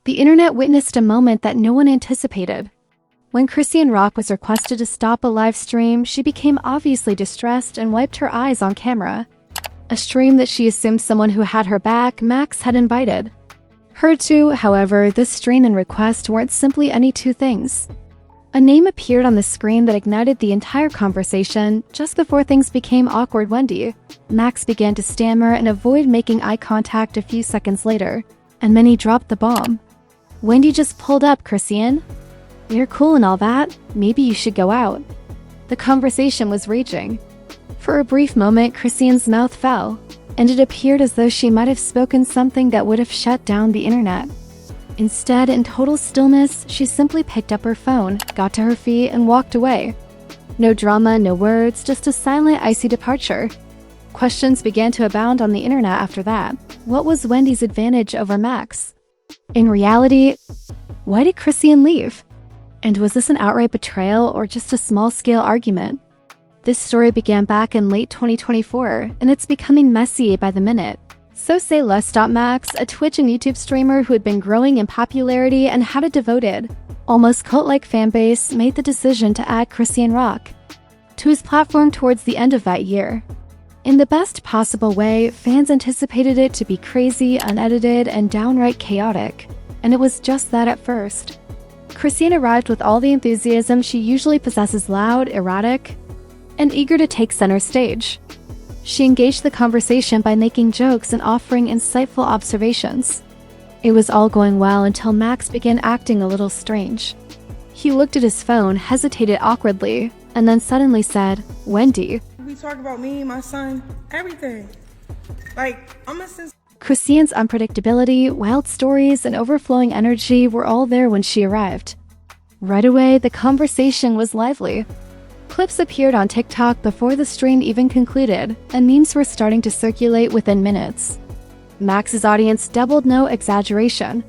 The internet witnessed a moment that no one anticipated. When Chrisean Rock was requested to stop a live stream, she became obviously distressed and wiped her eyes on camera. A stream that she assumed someone who had her back, Max, had invited her to. However, this stream and request weren't simply any two things. A name appeared on the screen that ignited the entire conversation. Just before things became awkward, Wendy. Max began to stammer and avoid making eye contact a few seconds later, and Minnie dropped the bomb. Wendy just pulled up, Chrisean. You're cool and all that, maybe you should go out. The conversation was raging. For a brief moment, Chrisean's mouth fell, and it appeared as though she might have spoken something that would have shut down the internet. Instead, in total stillness, she simply picked up her phone, got to her feet, and walked away. No drama, no words, just a silent, icy departure. Questions began to abound on the internet after that. What was Wendy's advantage over Max? In reality, why did Chrisean leave? And was this an outright betrayal or just a small-scale argument? This story began back in late 2024, and it's becoming messy by the minute. So say less. Max, a Twitch and YouTube streamer who had been growing in popularity and had a devoted, almost cult-like fanbase, made the decision to add Chrisean Rock to his platform towards the end of that year. In the best possible way, fans anticipated it to be crazy, unedited, and downright chaotic, and it was just that at first. Chrisean arrived with all the enthusiasm she usually possesses, loud, erratic, and eager to take center stage. She engaged the conversation by making jokes and offering insightful observations. It was all going well until Max began acting a little strange. He looked at his phone, hesitated awkwardly, and then suddenly said, "Wendy." We talk about me, my son, everything. Like, I'm a Chrisean's unpredictability, wild stories, and overflowing energy were all there when she arrived. Right away, the conversation was lively. Clips appeared on TikTok before the stream even concluded, and memes were starting to circulate within minutes. Max's audience doubled, no exaggeration.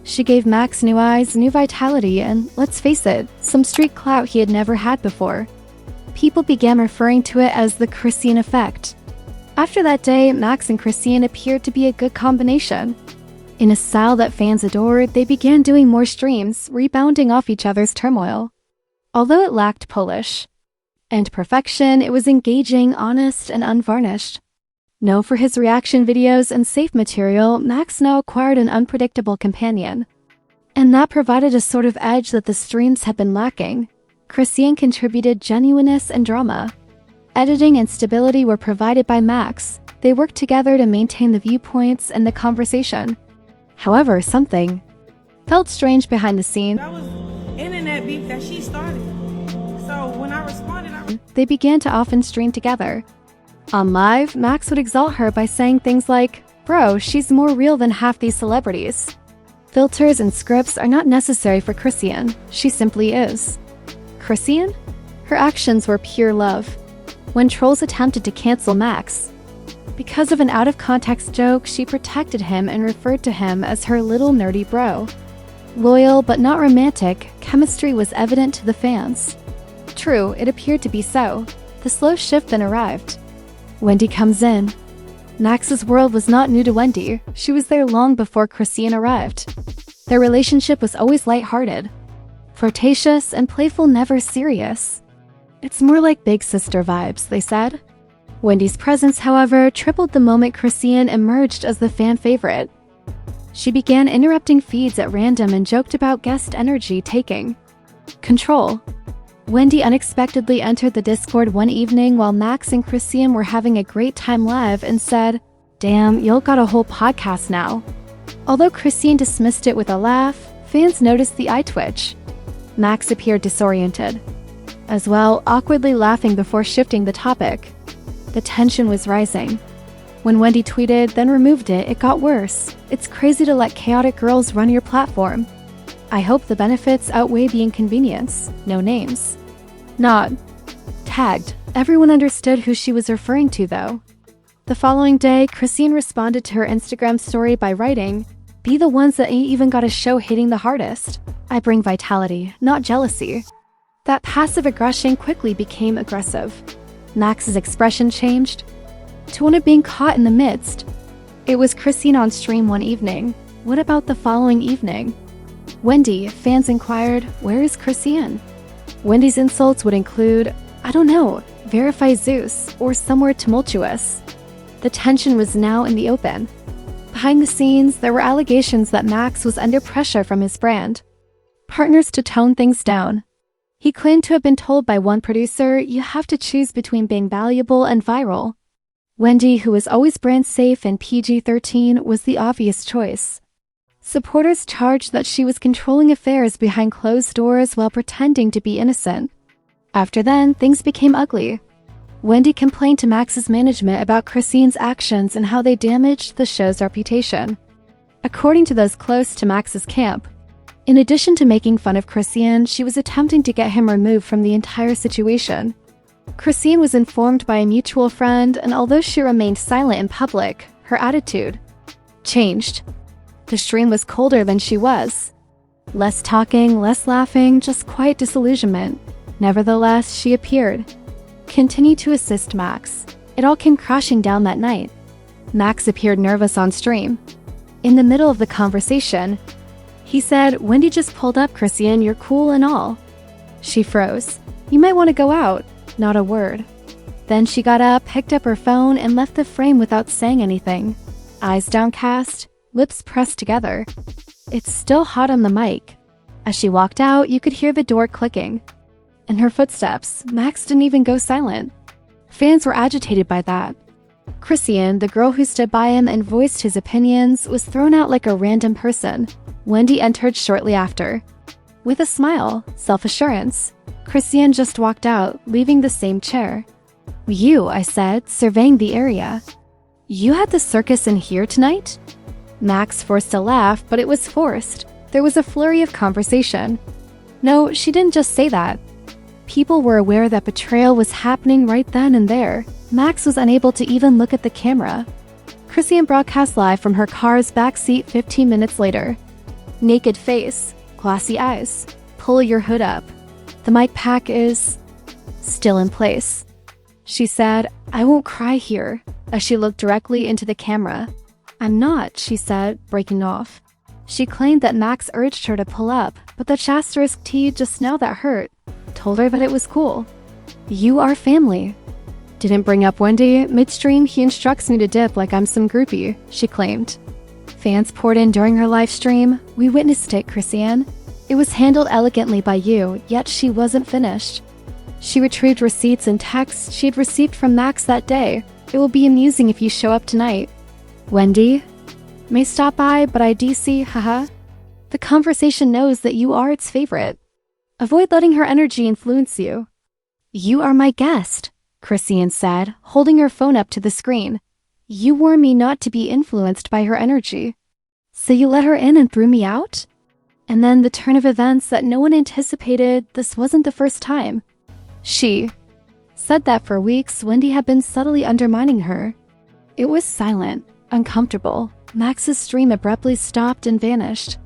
She gave Max new eyes, new vitality, and, let's face it, some street clout he had never had before. People began referring to it as the Chrisean effect. After that day, Max and Chrisean appeared to be a good combination. In a style that fans adored, they began doing more streams, rebounding off each other's turmoil. Although it lacked polish and perfection, it was engaging, honest, and unvarnished. Known for his reaction videos and safe material, Max now acquired an unpredictable companion. And that provided a sort of edge that the streams had been lacking. Chrisean contributed genuineness and drama. Editing and stability were provided by Max. They worked together to maintain the viewpoints and the conversation. However, something felt strange behind the scenes. That was internet beef that she started. So when I responded, they began to often stream together. On live, Max would exalt her by saying things like, "Bro, she's more real than half these celebrities." Filters and scripts are not necessary for Chrisean. She simply is. Chrisean? Her actions were pure love. When trolls attempted to cancel Max because of an out-of-context joke, she protected him and referred to him as her little nerdy bro. Loyal but not romantic, chemistry was evident to the fans. True, it appeared to be so. The slow shift then arrived. Wendy comes in. Max's world was not new to Wendy. She was there long before Chrisean arrived. Their relationship was always lighthearted, flirtatious, and playful, never serious. It's more like big sister vibes, they said. Wendy's presence, however, tripled the moment Chrisean emerged as the fan favorite. She began interrupting feeds at random and joked about guest energy taking control. Wendy unexpectedly entered the Discord one evening while Max and Chrisean were having a great time live and said, "Damn, y'all got a whole podcast now." Although Chrisean dismissed it with a laugh, fans noticed the eye twitch. Max appeared disoriented as well, awkwardly laughing before shifting the topic. The tension was rising. When Wendy tweeted, then removed it, it got worse. "It's crazy to let chaotic girls run your platform. I hope the benefits outweigh the inconvenience. No names." Not tagged. Everyone understood who she was referring to, though. The following day, Chrisean responded to her Instagram story by writing, "Be the ones that ain't even got a show hitting the hardest. I bring vitality, not jealousy." That passive aggression quickly became aggressive. Max's expression changed to one of being caught in the midst. It was Chrisean on stream one evening. What about the following evening? Wendy, fans inquired, where is Chrisean? Wendy's insults would include, I don't know, verify Zeus, or somewhere tumultuous. The tension was now in the open. Behind the scenes, there were allegations that Max was under pressure from his brand partners to tone things down. He claimed to have been told by one producer, you have to choose between being valuable and viral. Wendy, who was always brand safe and PG-13, was the obvious choice. Supporters charged that she was controlling affairs behind closed doors while pretending to be innocent. After then, things became ugly. Wendy complained to Max's management about Chrisean's actions and how they damaged the show's reputation. According to those close to Max's camp, in addition to making fun of Chrisean, she was attempting to get him removed from the entire situation. Chrisean was informed by a mutual friend, and although she remained silent in public, her attitude changed. The stream was colder than she was. Less talking, less laughing, just quiet disillusionment. Nevertheless, she appeared. Continued to assist Max. It all came crashing down that night. Max appeared nervous on stream. In the middle of the conversation, he said, Wendy just pulled up, Chrisean, you're cool and all. She froze. You might want to go out. Not a word. Then she got up, picked up her phone, and left the frame without saying anything. Eyes downcast, lips pressed together. It's still hot on the mic. As she walked out, you could hear the door clicking. In her footsteps, Max didn't even go silent. Fans were agitated by that. Chrisean, the girl who stood by him and voiced his opinions, was thrown out like a random person. Wendy entered shortly after. With a smile, self-assurance, Chrisean just walked out, leaving the same chair. You, I said, surveying the area. You had the circus in here tonight? Max forced a laugh, but it was forced. There was a flurry of conversation. No, she didn't just say that. People were aware that betrayal was happening right then and there. Max was unable to even look at the camera. Chrisean broadcast live from her car's backseat 15 minutes later. Naked face, glassy eyes. Pull your hood up. The mic pack is still in place. She said, I won't cry here, as she looked directly into the camera. I'm not, she said, breaking off. She claimed that Max urged her to pull up, but the *T just now that hurt. Told her that it was cool. You are family. Didn't bring up Wendy. Midstream, he instructs me to dip like I'm some groupie, she claimed. Fans poured in during her live stream. We witnessed it, Chrisean. It was handled elegantly by you, yet she wasn't finished. She retrieved receipts and texts she had received from Max that day. It will be amusing if you show up tonight. Wendy? May stop by, but I DC, haha. The conversation knows that you are its favorite. Avoid letting her energy influence you. You are my guest, Chrisean said, holding her phone up to the screen. You warned me not to be influenced by her energy. So you let her in and threw me out? And then the turn of events that no one anticipated, this wasn't the first time. She said that for weeks, Wendy had been subtly undermining her. It was silent, uncomfortable. Max's stream abruptly stopped and vanished.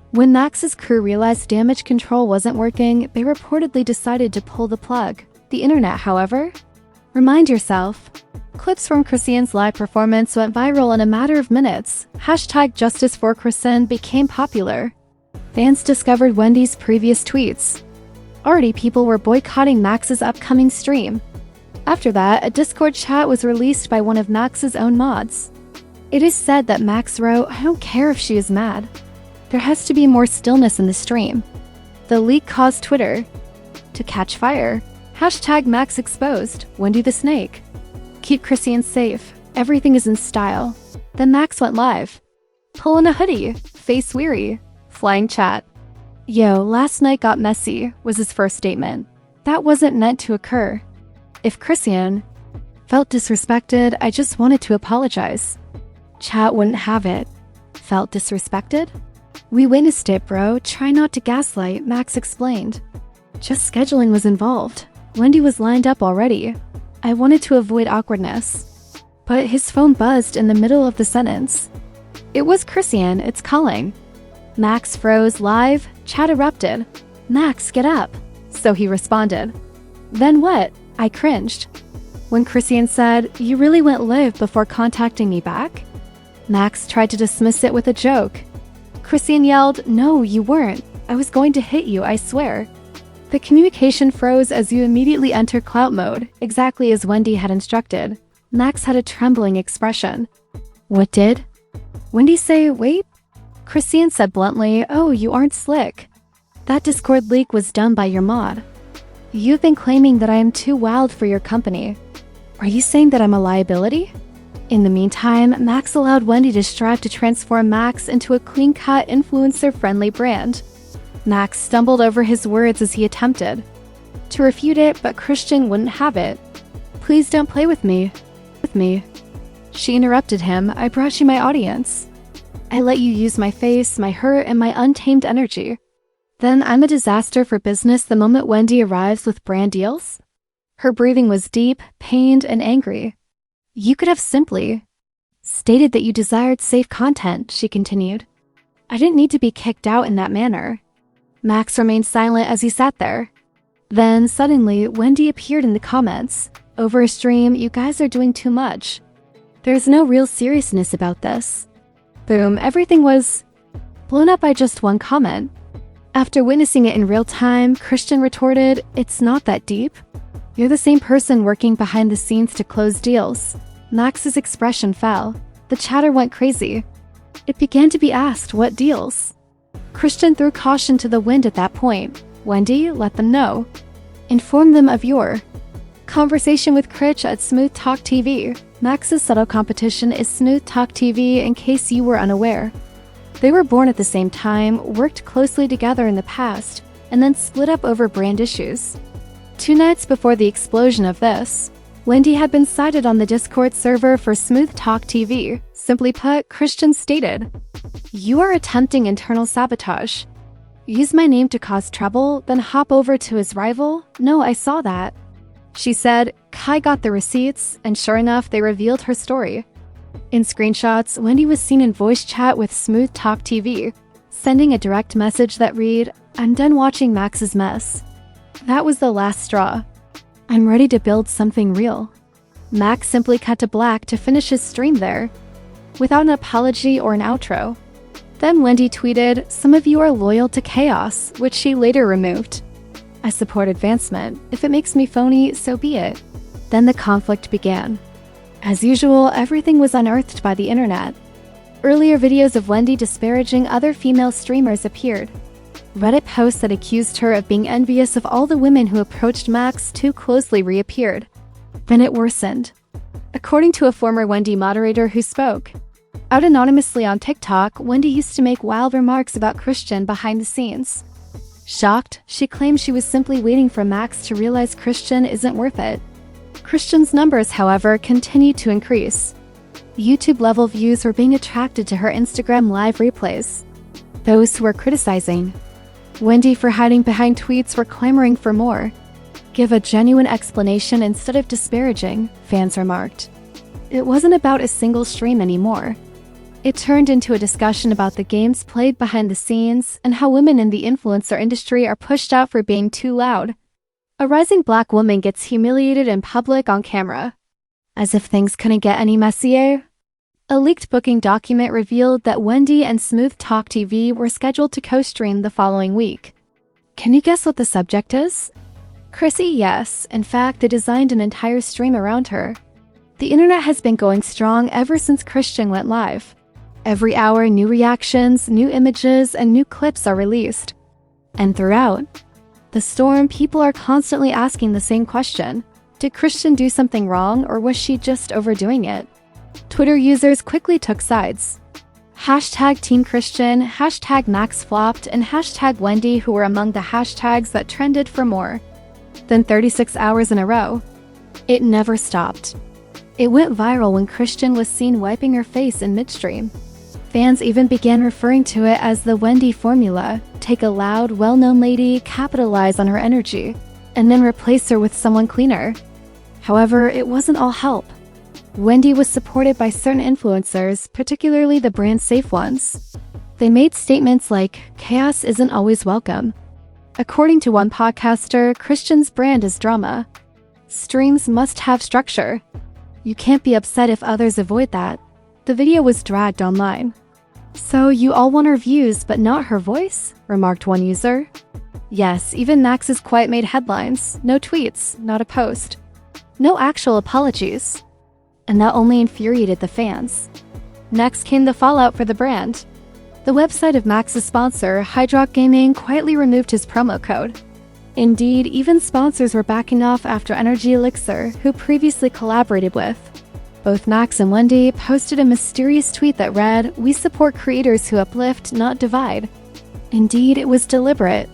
When Max's crew realized damage control wasn't working, they reportedly decided to pull the plug. The internet, however, remind yourself. Clips from Chrisean's live performance went viral in a matter of minutes. #JusticeForChrisean became popular. Fans discovered Wendy's previous tweets. Already people were boycotting Max's upcoming stream. After that, a Discord chat was released by one of Max's own mods. It is said that Max wrote, I don't care if she is mad. There has to be more stillness in the stream. The leak caused Twitter to catch fire. #MaxExposed, Wendy the Snake. Keep Chrisean safe. Everything is in style. Then Max went live. Pull in a hoodie. Face weary. Flying chat. Yo, last night got messy, was his first statement. That wasn't meant to occur. If Chrisean felt disrespected, I just wanted to apologize. Chat wouldn't have it. Felt disrespected? We witnessed it, bro. Try not to gaslight, Max explained. Just scheduling was involved. Wendy was lined up already. I wanted to avoid awkwardness. But his phone buzzed in the middle of the sentence. It was Chrisean, it's calling. Max froze live, chat erupted. Max, get up. So he responded. Then what? I cringed. When Chrisean said, you really went live before contacting me back? Max tried to dismiss it with a joke. Chrisean yelled, "No, you weren't. I was going to hit you, I swear." The communication froze as you immediately entered clout mode, exactly as Wendy had instructed. Max had a trembling expression. "What did?" Wendy say, "Wait?" Chrisean said bluntly, "Oh, you aren't slick. That Discord leak was done by your mod. You've been claiming that I am too wild for your company. Are you saying that I'm a liability?" In the meantime, Max allowed Wendy to strive to transform Max into a clean-cut, influencer-friendly brand. Max stumbled over his words as he attempted to refute it, but Chrisean wouldn't have it. "Please don't play with me. She interrupted him. "I brought you my audience. I let you use my face, my hurt, and my untamed energy. Then I'm a disaster for business the moment Wendy arrives with brand deals?" Her breathing was deep, pained, and angry. "You could have simply stated that you desired safe content," she continued. "I didn't need to be kicked out in that manner." Max remained silent as he sat there. Then, suddenly, Wendy appeared in the comments. "Over a stream, you guys are doing too much. There's no real seriousness about this." Boom, everything was blown up by just one comment. After witnessing it in real time, Chrisean retorted, "It's not that deep. You're the same person working behind the scenes to close deals." Max's expression fell. The chatter went crazy. It began to be asked, what deals? Chrisean threw caution to the wind at that point. "Wendy, let them know. Inform them of your conversation with Critch at Smooth Talk TV." Max's subtle competition is Smooth Talk TV, in case you were unaware. They were born at the same time, worked closely together in the past, and then split up over brand issues. 2 nights before the explosion of this, Wendy had been cited on the Discord server for Smooth Talk TV. Simply put, Chrisean stated, "You are attempting internal sabotage. Use my name to cause trouble, then hop over to his rival? No, I saw that." She said, "Kai got the receipts," and sure enough, they revealed her story. In screenshots, Wendy was seen in voice chat with Smooth Talk TV, sending a direct message that read, "I'm done watching Max's mess. That was the last straw. I'm ready to build something real." Max simply cut to black to finish his stream there, without an apology or an outro. Then Wendy tweeted, "Some of you are loyal to chaos," which she later removed. "I support advancement. If it makes me phony, so be it." Then the conflict began. As usual, everything was unearthed by the internet. Earlier videos of Wendy disparaging other female streamers appeared. Reddit posts that accused her of being envious of all the women who approached Max too closely reappeared. Then it worsened. According to a former Wendy moderator who spoke out anonymously on TikTok, Wendy used to make wild remarks about Chrisean behind the scenes. Shocked, she claimed she was simply waiting for Max to realize Chrisean isn't worth it. Chrisean's numbers, however, continued to increase. YouTube-level views were being attracted to her Instagram live replays. Those who were criticizing Wendy for hiding behind tweets were clamoring for more. "Give a genuine explanation instead of disparaging," fans remarked. It wasn't about a single stream anymore. It turned into a discussion about the games played behind the scenes and how women in the influencer industry are pushed out for being too loud. A rising black woman gets humiliated in public on camera. As if things couldn't get any messier. A leaked booking document revealed that Wendy and Smooth Talk TV were scheduled to co-stream the following week. Can you guess what the subject is? Chrissy, yes. In fact, they designed an entire stream around her. The internet has been going strong ever since Chrisean went live. Every hour, new reactions, new images, and new clips are released. And throughout the storm, people are constantly asking the same question. Did Chrisean do something wrong, or was she just overdoing it? Twitter users quickly took sides. Hashtag Team Chrisean, hashtag Max flopped, and hashtag Wendy, who were among the hashtags that trended for more than 36 hours in a row. It never stopped. It went viral when Chrisean was seen wiping her face in midstream. Fans even began referring to it as the Wendy formula. Take a loud, well-known lady, capitalize on her energy, and then replace her with someone cleaner. However, it wasn't all help. Wendy was supported by certain influencers, particularly the brand-safe ones. They made statements like, "Chaos isn't always welcome." According to one podcaster, Chrisean's brand is drama. Streams must have structure. You can't be upset if others avoid that. The video was dragged online. "So you all want her views, but not her voice?" remarked one user. Yes, even Max's quiet made headlines. No tweets, not a post. No actual apologies. And that only infuriated the fans. Next came the fallout for the brand. The website of Max's sponsor, Hard Rock Gaming, quietly removed his promo code. Indeed, even sponsors were backing off after Energy Elixir, who previously collaborated with. Both Max and Wendy posted a mysterious tweet that read, "We support creators who uplift, not divide." Indeed, it was deliberate.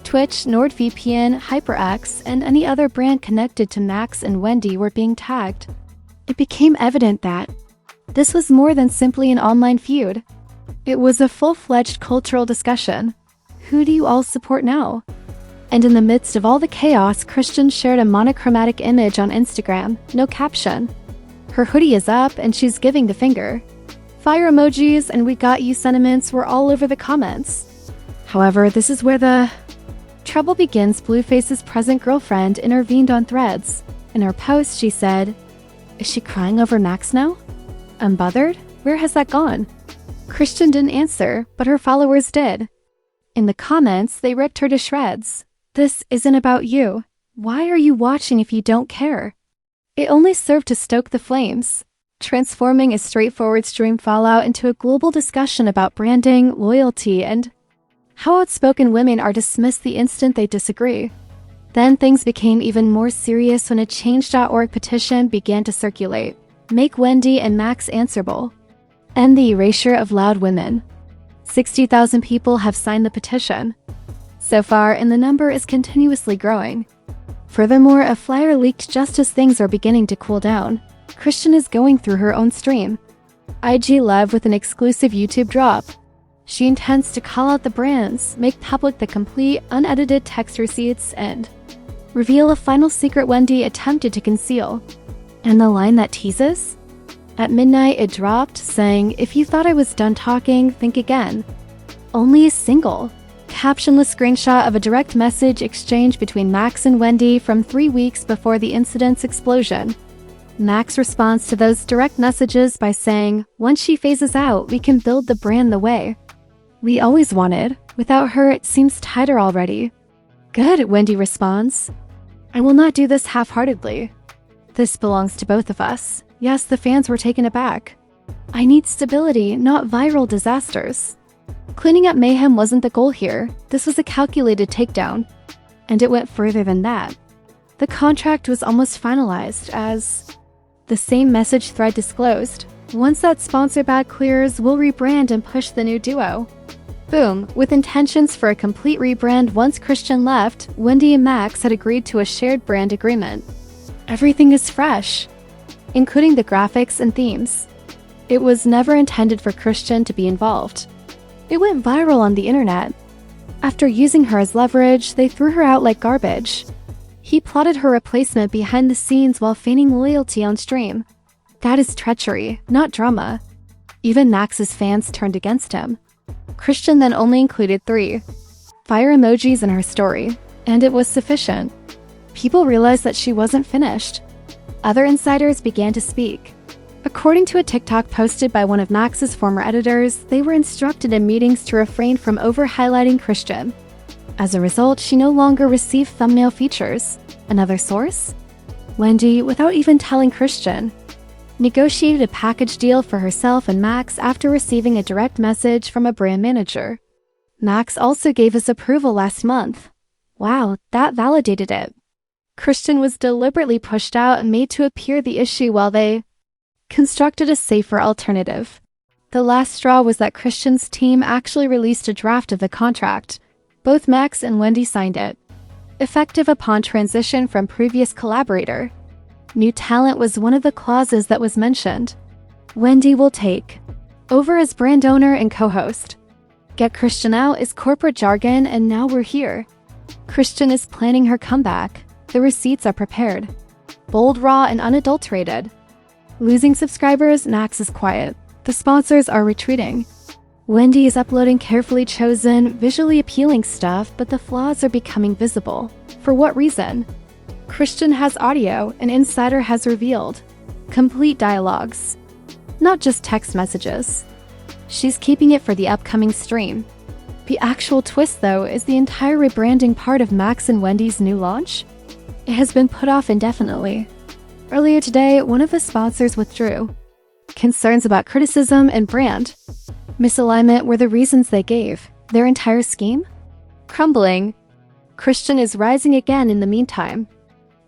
Twitch, NordVPN, HyperX, and any other brand connected to Max and Wendy were being tagged. It became evident that this was more than simply an online feud. It was a full-fledged cultural discussion. Who do you all support now? And in the midst of all the chaos, Chrisean shared a monochromatic image on Instagram, no caption. Her hoodie is up and she's giving the finger. Fire emojis and "we got you" sentiments were all over the comments. However, this is where the trouble begins. Blueface's present girlfriend intervened on Threads. In her post, she said, "Is she crying over Max now? I'm bothered? Where has that gone?" Chrisean didn't answer, but her followers did. In the comments, they ripped her to shreds. "This isn't about you. Why are you watching if you don't care?" It only served to stoke the flames, transforming a straightforward stream fallout into a global discussion about branding, loyalty, and how outspoken women are dismissed the instant they disagree. Then things became even more serious when a Change.org petition began to circulate. Make Wendy and Max answerable. End the erasure of loud women. 60,000 people have signed the petition so far, and the number is continuously growing. Furthermore, a flyer leaked just as things are beginning to cool down. Chrisean is going through her own stream. IG Live with an exclusive YouTube drop. She intends to call out the brands, make public the complete, unedited text receipts, and reveal a final secret Wendy attempted to conceal. And the line that teases? At midnight, it dropped, saying, "If you thought I was done talking, think again." Only a single, captionless screenshot of a direct message exchange between Max and Wendy from 3 weeks before the incident's explosion. Max responds to those direct messages by saying, "Once she phases out, we can build the brand the way we always wanted. Without her, it seems tighter already." "Good," Wendy responds. "I will not do this half-heartedly. This belongs to both of us." Yes, the fans were taken aback. "I need stability, not viral disasters." Cleaning up mayhem wasn't the goal here. This was a calculated takedown. And it went further than that. The contract was almost finalized as the same message thread disclosed. "Once that sponsor bag clears, we'll rebrand and push the new duo." Boom, with intentions for a complete rebrand. Once Chrisean left, Wendy and Max had agreed to a shared brand agreement. Everything is fresh, including the graphics and themes. It was never intended for Chrisean to be involved. It went viral on the internet. After using her as leverage, they threw her out like garbage. He plotted her replacement behind the scenes while feigning loyalty on stream. That is treachery, not drama. Even Max's fans turned against him. Chrisean then only included 3 fire emojis in her story, and it was sufficient. People realized that she wasn't finished. Other insiders began to speak. According to a TikTok posted by one of Max's former editors, they were instructed in meetings to refrain from over-highlighting Chrisean. As a result, she no longer received thumbnail features. Another source? Wendy, without even telling Chrisean, negotiated a package deal for herself and Max after receiving a direct message from a brand manager. Max also gave his approval last month. Wow, that validated it. Chrisean was deliberately pushed out and made to appear the issue while they constructed a safer alternative. The last straw was that Chrisean's team actually released a draft of the contract. Both Max and Wendy signed it, effective upon transition from previous collaborator. New talent was one of the clauses that was mentioned. Wendy will take over as brand owner and co-host. Get Chrisean out is corporate jargon, and now we're here. Chrisean is planning her comeback. The receipts are prepared. Bold, raw, and unadulterated. Losing subscribers, Max is quiet. The sponsors are retreating. Wendy is uploading carefully chosen, visually appealing stuff, but the flaws are becoming visible. For what reason? Chrisean has audio, an insider has revealed. Complete dialogues. Not just text messages. She's keeping it for the upcoming stream. The actual twist, though, is the entire rebranding part of Max and Wendy's new launch. It has been put off indefinitely. Earlier today, one of the sponsors withdrew. Concerns about criticism and brand misalignment were the reasons they gave. Their entire scheme? Crumbling. Chrisean is rising again in the meantime.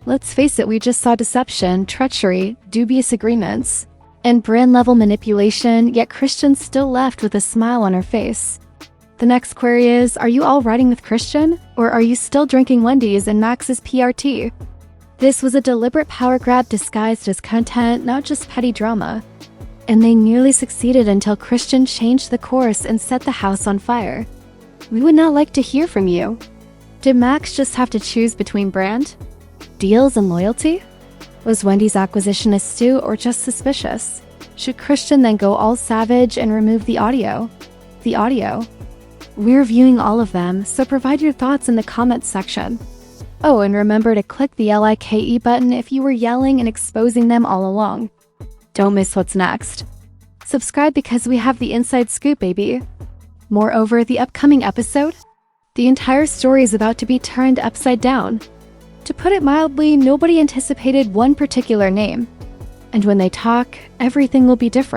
Let's face it, we just saw deception, treachery, dubious agreements, and brand-level manipulation, yet Chrisean's still left with a smile on her face. The next query is, are you all riding with Chrisean, or are you still drinking Wendy's and Max's PRT? This was a deliberate power grab disguised as content, not just petty drama. And they nearly succeeded until Chrisean changed the course and set the house on fire. We would not like to hear from you. Did Max just have to choose between brand, deals, and loyalty? Was Wendy's acquisition astute or just suspicious? Should Chrisean then go all savage and remove the audio? We're viewing all of them, so provide your thoughts in the comments section. Oh, and remember to click the like button if you were yelling and exposing them all along. Don't miss what's next. Subscribe because we have the inside scoop, baby. Moreover, the upcoming episode? The entire story is about to be turned upside down. To put it mildly, nobody anticipated one particular name. And when they talk, everything will be different.